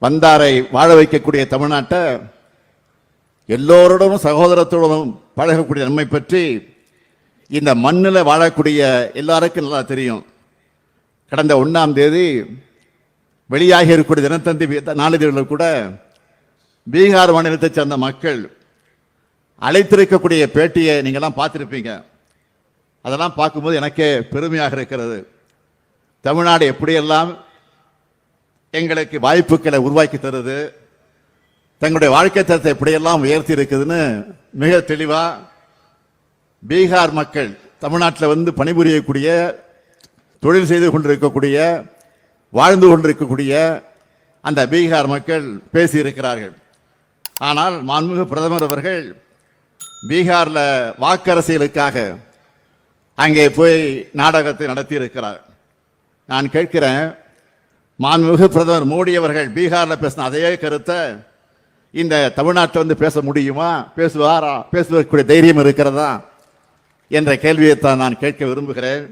வந்தாரை வாழ வைக்கக்கூடிய தமிழ்நாட்டை எல்லோருடனும் சகோதரத்துடனும் பழகக்கூடிய நன்மை பற்றி இந்த மண்ணில் வாழக்கூடிய எல்லாருக்கும் நல்லா தெரியும். கடந்த 1ஆம் தேதி வெளியாகி இருக்கக்கூடிய தினத்தந்தி நாளிதழ்களில் கூட பீகார் மாநிலத்தைச் சேர்ந்த மக்கள் அழைத்திருக்கக்கூடிய பேட்டியை நீங்கள்லாம் பார்த்துருப்பீங்க. அதெல்லாம் பார்க்கும்போது எனக்கே பெருமையாக இருக்கிறது. தமிழ்நாடு எப்படியெல்லாம் எங்களுக்கு வாய்ப்புகளை உருவாக்கி தருது, தங்களுடைய வாழ்க்கை தரத்தை எப்படியெல்லாம் உயர்த்தி இருக்குதுன்னு மிக தெளிவாக பீகார் மக்கள் தமிழ்நாட்டில் வந்து பணிபுரியக்கூடிய, தொழில் செய்து கொண்டிருக்கக்கூடிய, வாழ்ந்து கொண்டிருக்கக்கூடிய அந்த பீகார் மக்கள் பேசியிருக்கிறார்கள். ஆனால் மாண்புமிகு பிரதமர் அவர்கள் பீகாரில் வாக்கரசியலுக்காக அங்கே போய் நாடகத்தை நடத்தியிருக்கிறார். நான் கேட்கிறேன், மாண்புமிகு பிரதமர் மோடி அவர்கள் பீகாரில் பேசின அதே கருத்தை இந்த தமிழ்நாட்டில் வந்து பேச முடியுமா? பேசுவதற்குரிய தைரியம் இருக்கிறதா என்ற கேள்வியைத்தான் நான் கேட்க விரும்புகிறேன்.